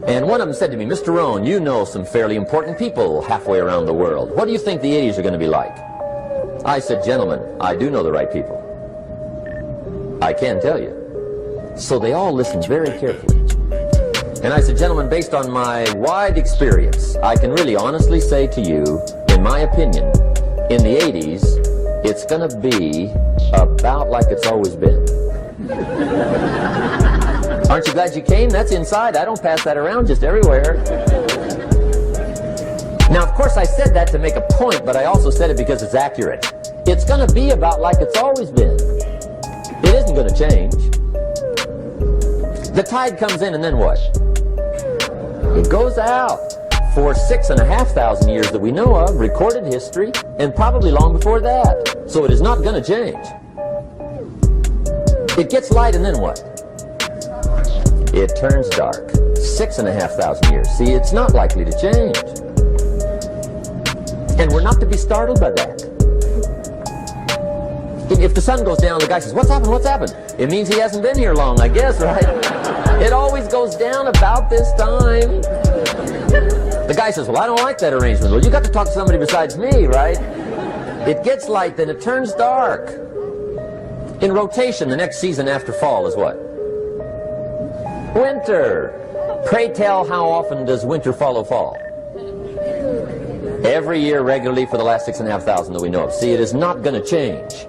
And one of them said to me, Mr. Rohn, you know some fairly important people halfway around the world. What do you think the 80s are going to be like? I said, gentlemen, I do know the right people. I can tell you. So they all listened very carefully. And I said, gentlemen, based on my wide experience, I can really honestly say to you, in my opinion, in the 80s, it's going to be about like it's always been. Aren't you glad you came? That's inside. I don't pass that around just everywhere. Now, of course, I said that to make a point, but I also said it because it's accurate. It's going to be about like it's always been. It isn't going to change. The tide comes in and then what? It goes out. For 6,500 years that we know of, recorded history, and probably long before that. So it is not going to change. It gets light and then what? It turns dark. 6,500 years. See, it's not likely to change. And we're not to be startled by that. If the sun goes down, the guy says, what's happened, what's happened? It means he hasn't been here long, I guess, right? It always goes down about this time. The guy says, well, I don't like that arrangement. Well, you got to talk to somebody besides me, right? It gets light, then it turns dark. In rotation, the next season after fall is what? Winter. Pray tell, how often does winter follow fall? Every year regularly for the last 6,500 that we know of. See, it is not going to change.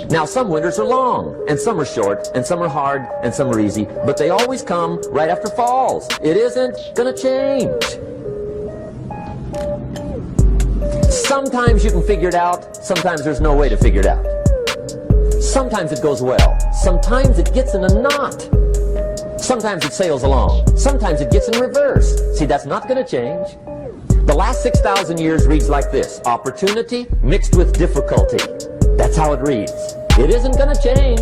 Now, some winters are long, and some are short, and some are hard, and some are easy, but they always come right after falls. It isn't going to change. Sometimes you can figure it out, sometimes there's no way to figure it out. Sometimes it goes well, sometimes it gets in a knot. Sometimes it sails along, sometimes it gets in reverse. See, that's not going to change. The last 6,000 years reads like this: opportunity mixed with difficulty. That's how it reads. It isn't going to change.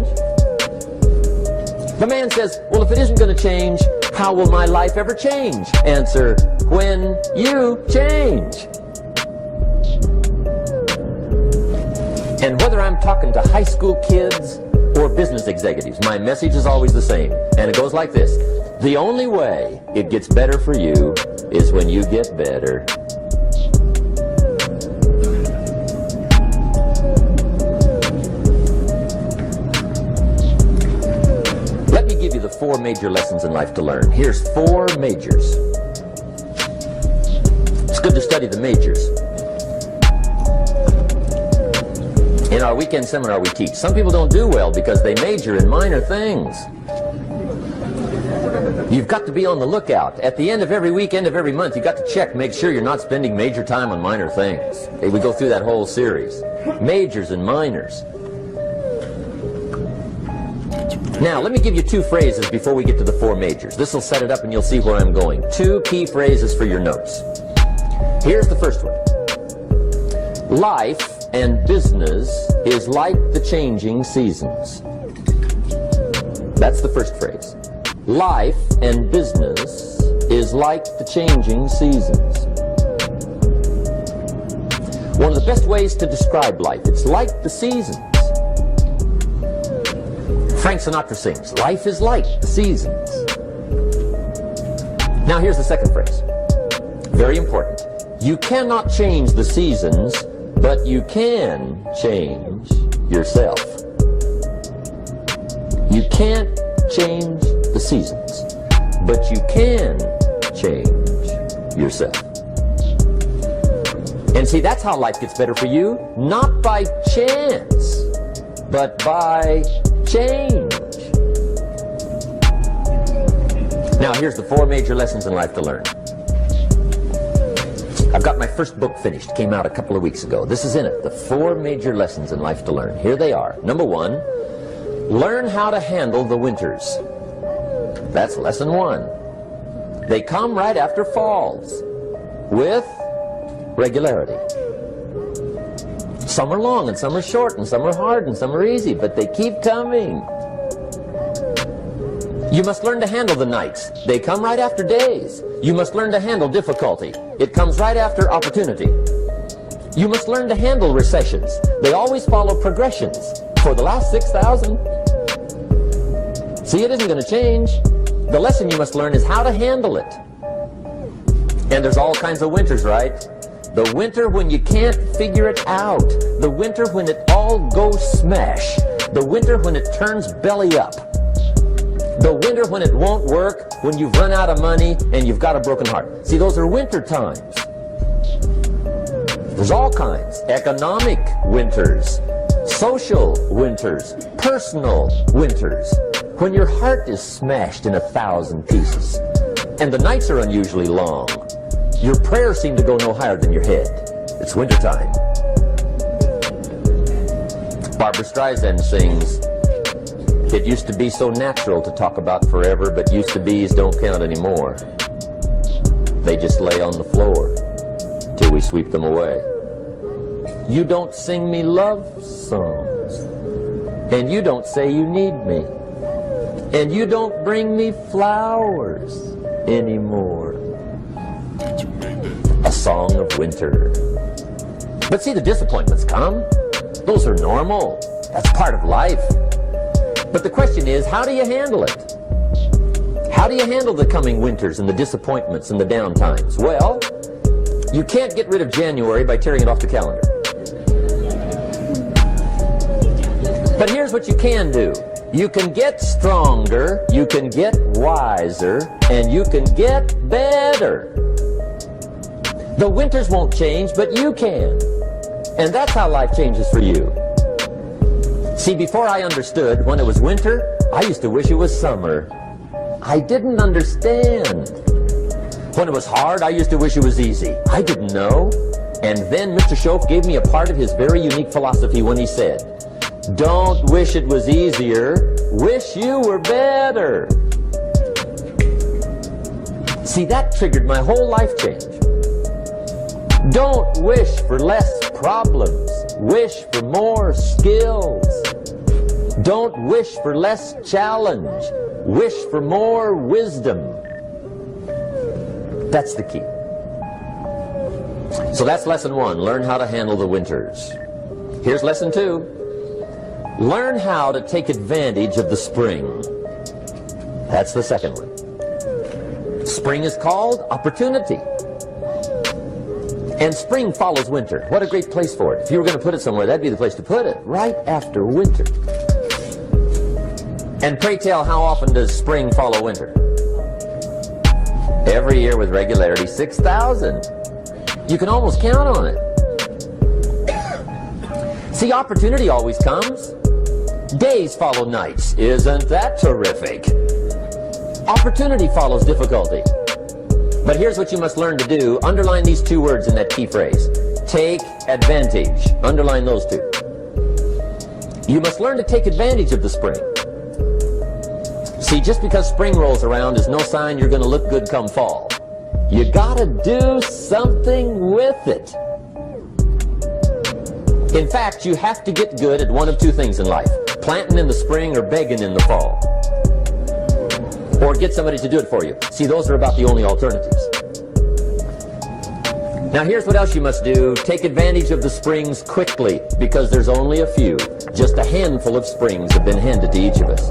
The man says, well, if it isn't going to change, how will my life ever change? Answer, when you change. And whether I'm talking to high school kids or business executives, my message is always the same. And it goes like this: the only way it gets better for you is when you get better. The 4 major lessons in life to learn. Here's 4 majors. It's good to study the majors. In our weekend seminar we teach, some people don't do well because they major in minor things. You've got to be on the lookout. At the end of every week, end of every month, you've got to check, make sure you're not spending major time on minor things. We go through that whole series. Majors and minors. Now, let me give you 2 phrases before we get to the 4 majors. This will set it up and you'll see where I'm going. 2 key phrases for your notes. Here's the first one. Life and business is like the changing seasons. That's the first phrase. Life and business is like the changing seasons. One of the best ways to describe life, it's like the seasons. Frank Sinatra sings, life is like the seasons. Now here's the second phrase. Very important. You cannot change the seasons, but you can change yourself. You can't change the seasons, but you can change yourself. And see, that's how life gets better for you, not by chance, but by change. Now here's the 4 major lessons in life to learn. I've got my first book finished, came out a couple of weeks ago. This is in it, the 4 major lessons in life to learn. Here they are. Number 1, learn how to handle the winters. That's lesson 1. They come right after falls, with regularity. Some are long, and some are short, and some are hard, and some are easy, but they keep coming. You must learn to handle the nights. They come right after days. You must learn to handle difficulty. It comes right after opportunity. You must learn to handle recessions. They always follow progressions. For the last 6,000. See, it isn't going to change. The lesson you must learn is how to handle it. And there's all kinds of winters, right? The winter when you can't figure it out. The winter when it all goes smash. The winter when it turns belly up. The winter when it won't work, when you've run out of money and you've got a broken heart. See, those are winter times. There's all kinds. Economic winters, social winters, personal winters. When your heart is smashed in 1,000 pieces and the nights are unusually long, your prayers seem to go no higher than your head. It's wintertime. Barbara Streisand sings, "It used to be so natural to talk about forever, but used to be's don't count anymore. They just lay on the floor till we sweep them away. You don't sing me love songs, and you don't say you need me, and you don't bring me flowers anymore." A song of winter. But see, the disappointments come. Those are normal. That's part of life. But the question is, how do you handle it? How do you handle the coming winters and the disappointments and the downtimes? Well, you can't get rid of January by tearing it off the calendar. But here's what you can do. You can get stronger, you can get wiser, and you can get better. The winters won't change, but you can. And that's how life changes for you. See, before I understood, when it was winter, I used to wish it was summer. I didn't understand. When it was hard, I used to wish it was easy. I didn't know. And then Mr. Shoaff gave me a part of his very unique philosophy when he said, "Don't wish it was easier, wish you were better." See, that triggered my whole life change. Don't wish for less problems, wish for more skills. Don't wish for less challenge, wish for more wisdom. That's the key. So that's lesson one, learn how to handle the winters. Here's lesson two, learn how to take advantage of the spring. That's the second one. Spring is called opportunity. And spring follows winter. What a great place for it. If you were going to put it somewhere, that'd be the place to put it, right after winter. And pray tell, how often does spring follow winter? Every year with regularity, 6,000. You can almost count on it. See, opportunity always comes. Days follow nights. Isn't that terrific? Opportunity follows difficulty. But here's what you must learn to do. Underline these two words in that key phrase. Take advantage. Underline those two. You must learn to take advantage of the spring. See, just because spring rolls around is no sign you're going to look good come fall. You gotta do something with it. In fact, you have to get good at one of two things in life. Planting in the spring or begging in the fall. Or get somebody to do it for you. See, those are about the only alternatives. Now here's what else you must do. Take advantage of the springs quickly, because there's only a few. Just a handful of springs have been handed to each of us.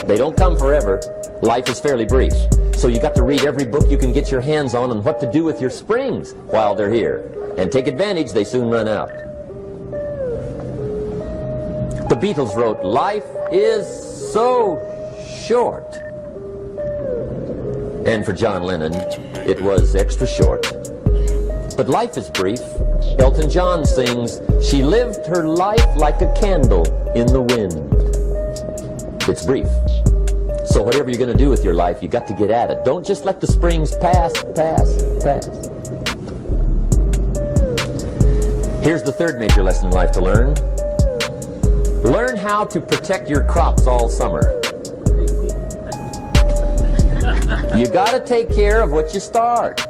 They don't come forever. Life is fairly brief. So you got to read every book you can get your hands on what to do with your springs while they're here. And take advantage, they soon run out. The Beatles wrote, "Life is so short." And for John Lennon, it was extra short. But life is brief. Elton John sings, "She lived her life like a candle in the wind." It's brief. So whatever you're going to do with your life, you got to get at it. Don't just let the springs pass. Here's the third major lesson in life to learn. Learn how to protect your crops all summer. You got to take care of what you start.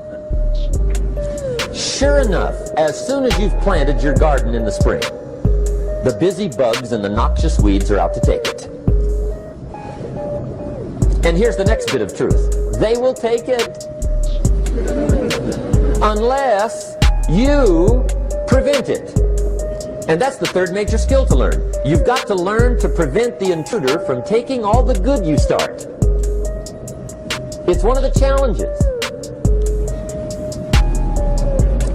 Sure enough, as soon as you've planted your garden in the spring, the busy bugs and the noxious weeds are out to take it. And here's the next bit of truth. They will take it unless you prevent it. And that's the third major skill to learn. You've got to learn to prevent the intruder from taking all the good you start. It's one of the challenges.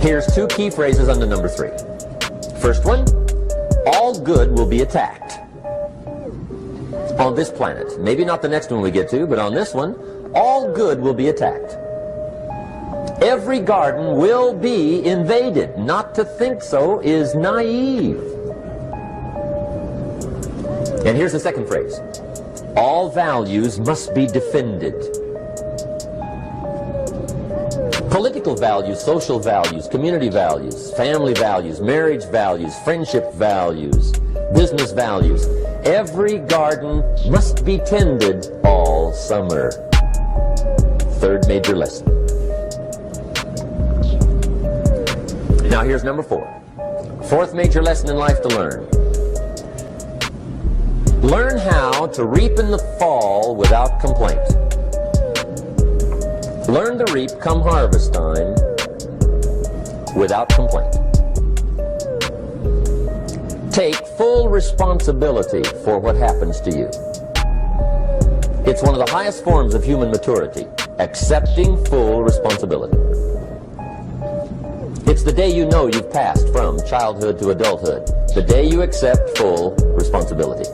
Here's two key phrases under number 3. First one, all good will be attacked. On this planet. Maybe not the next one we get to, but on this one, all good will be attacked. Every garden will be invaded. Not to think so is naive. And here's the second phrase. All values must be defended. Political values, social values, community values, family values, marriage values, friendship values, business values. Every garden must be tended all summer. Third major lesson. Now here's number 4. Fourth major lesson in life to learn. Learn how to reap in the fall without complaint. Learn to reap come harvest time without complaint. Take full responsibility for what happens to you. It's one of the highest forms of human maturity, accepting full responsibility. It's the day you know you've passed from childhood to adulthood, the day you accept full responsibility.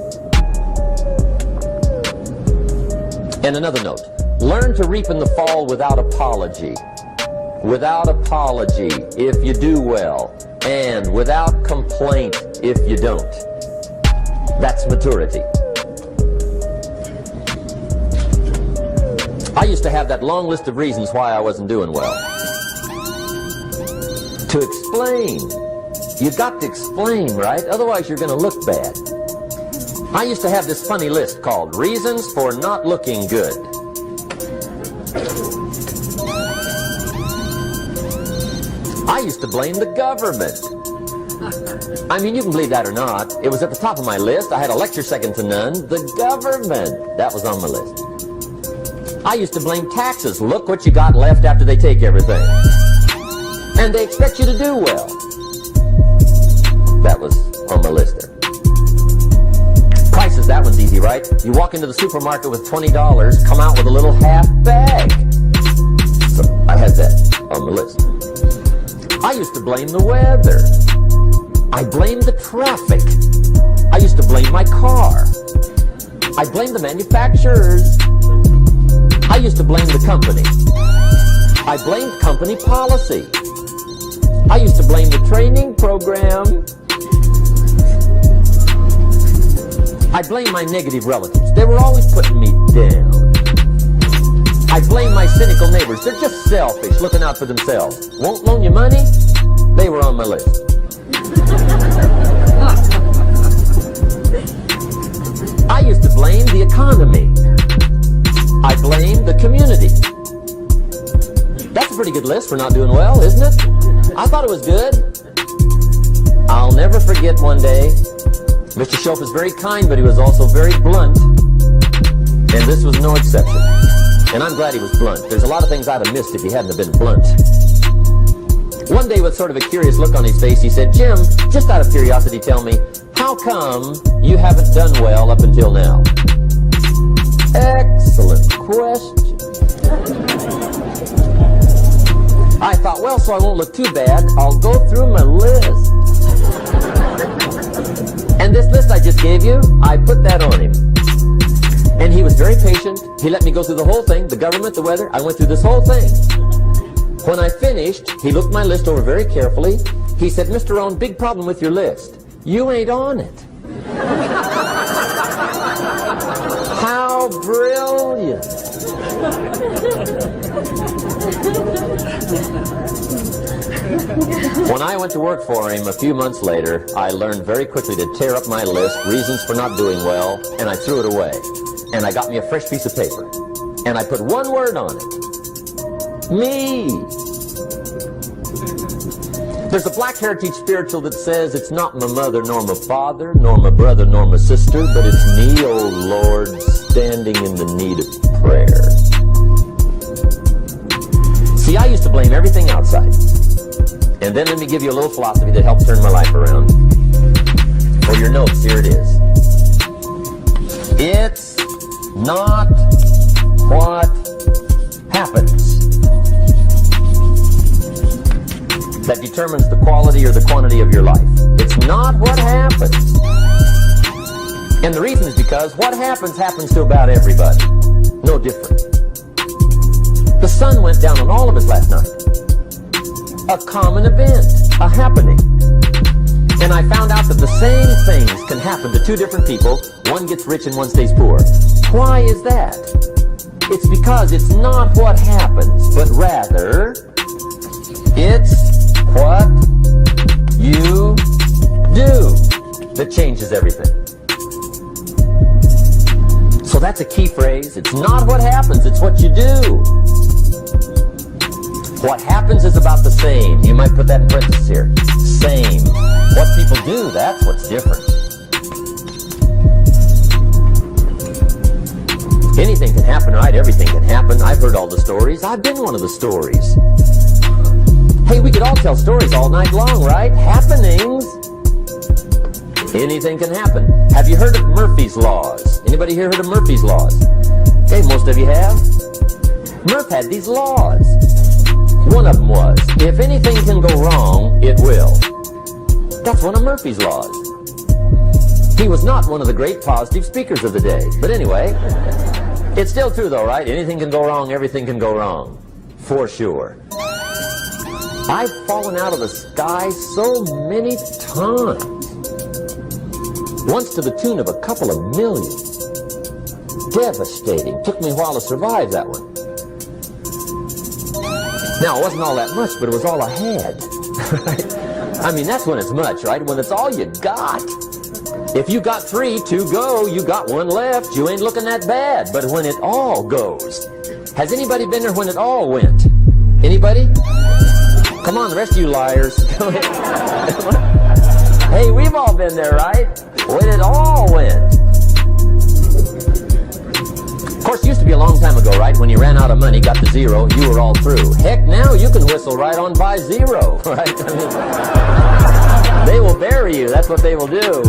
And another note, learn to reap in the fall without apology. Without apology if you do well, and without complaint if you don't. That's maturity. I used to have that long list of reasons why I wasn't doing well. To explain. You've got to explain, right? Otherwise you're going to look bad. I used to have this funny list called Reasons for Not Looking Good. I used to blame the government. I mean, you can believe that or not. It was at the top of my list. I had a lecture second to none. The government. That was on my list. I used to blame taxes. Look what you got left after they take everything. And they expect you to do well. That was on my list there. Prices, that one's easy, right? You walk into the supermarket with $20, come out with a little half bag. So I had that on the list. I used to blame the weather. I blamed the traffic. I used to blame my car. I blamed the manufacturers. I used to blame the company. I blamed company policy. I used to blame the training program. I blame my negative relatives. They were always putting me down. I blame my cynical neighbors. They're just selfish, looking out for themselves. Won't loan you money? They were on my list. I used to blame the economy. I blamed the community. That's a pretty good list for not doing well, isn't it? I thought it was good. I'll never forget one day, Mr. Schoaf was very kind, but he was also very blunt. And this was no exception. And I'm glad he was blunt. There's a lot of things I'd have missed if he hadn't have been blunt. One day, with sort of a curious look on his face, he said, "Jim, just out of curiosity, tell me, how come you haven't done well up until now?" Excellent question. I thought, well, so I won't look too bad, I'll go through my list. And this list I just gave you, I put that on him. And he was very patient. He let me go through the whole thing, the government, the weather. I went through this whole thing. When I finished, he looked my list over very carefully. He said, "Mr. Rohn, big problem with your list. You ain't on it." How brilliant. When I went to work for him a few months later, I learned very quickly to tear up my list, reasons for not doing well, and I threw it away. And I got me a fresh piece of paper. And I put one word on it. Me. There's a Black Heritage spiritual that says, "It's not my mother, nor my father, nor my brother, nor my sister, but it's me, oh Lord, standing in the need of prayer." See, I used to blame everything outside. And then let me give you a little philosophy that helped turn my life around. For your notes, here it is. It's not what that determines the quality or the quantity of your life. It's not what happens. And the reason is because what happens to about everybody. No different. The sun went down on all of us last night. A common event, a happening. And I found out that the same things can happen to two different people. One gets rich and one stays poor. Why is that? It's because it's not what happens, but rather it's what you do that changes everything. So that's a key phrase. It's not what happens, it's what you do. What happens is about the same. You might put that in parentheses here. Same. What people do, that's what's different. Anything can happen, right? Everything can happen. I've heard all the stories. I've been one of the stories. Hey, we could all tell stories all night long, right? Happenings. Anything can happen. Have you heard of Murphy's Laws? Anybody here heard of Murphy's Laws? Okay, most of you have. Murph had these laws. One of them was, if anything can go wrong, it will. That's one of Murphy's laws. He was not one of the great positive speakers of the day. But anyway, it's still true though, right? Anything can go wrong, everything can go wrong. For sure. I've fallen out of the sky so many times. Once to the tune of a couple of million. Devastating. Took me a while to survive that one. Now, it wasn't all that much, but it was all I had. I mean, that's when it's much, right? When it's all you got. If you got 3 to go, you got 1 left, you ain't looking that bad. But when it all goes, has anybody been there when it all went? Anybody? Come on, the rest of you liars. Hey, we've all been there, right? When it all went. Of course, it used to be a long time ago, right? When you ran out of money, got to zero, you were all through. Heck, now you can whistle right on by zero, right? I mean, they will bury you. That's what they will do.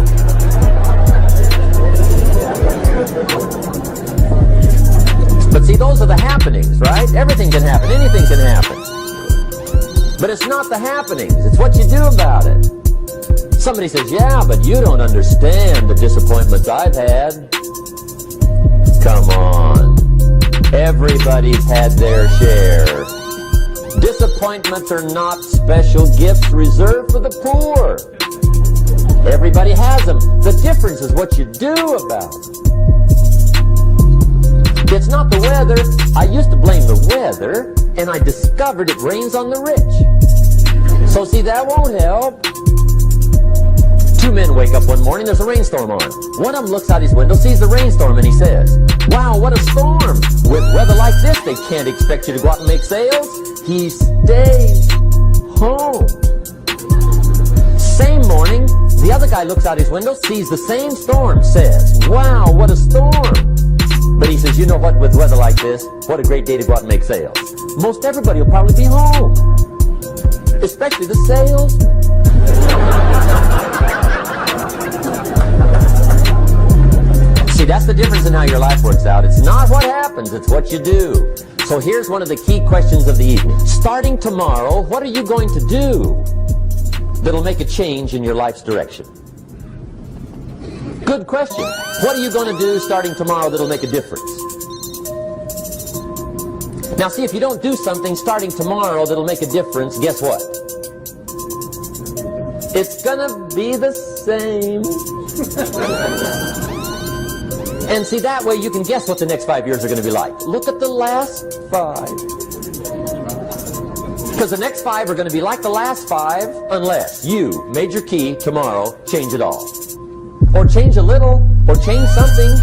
But see, those are the happenings, right? Everything can happen. Anything can happen. But it's not the happenings. It's what you do about it. Somebody says, yeah, but you don't understand the disappointments I've had. Come on. Everybody's had their share. Disappointments are not special gifts reserved for the poor. Everybody has them. The difference is what you do about it. It's not the weather. I used to blame the weather, and I discovered it rains on the rich. So see, that won't help. 2 men wake up one morning, there's a rainstorm on. One of them looks out his window, sees the rainstorm, and he says, wow, what a storm. With weather like this, they can't expect you to go out and make sales. He stays home. Same morning, the other guy looks out his window, sees the same storm, says, wow, what a storm. But he says, you know what, with weather like this, what a great day to go out and make sales. Most everybody will probably be home. Especially the salesman. See, that's the difference in how your life works out. It's not what happens, it's what you do. So here's one of the key questions of the evening. Starting tomorrow, what are you going to do that'll make a change in your life's direction? Good question. What are you going to do starting tomorrow that'll make a difference? Now see, if you don't do something starting tomorrow that'll make a difference, guess what? It's gonna be the same. And see, that way you can guess what the next 5 years are going to be like. Look at the last 5. Because the next 5 are going to be like the last 5 unless you, major key, tomorrow, change it all. Or change a little, or change something,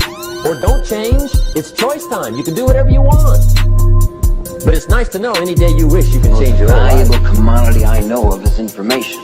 or don't change. It's choice time. You can do whatever you want. But it's nice to know any day you wish you can change your life. The most valuable commodity I know of is information.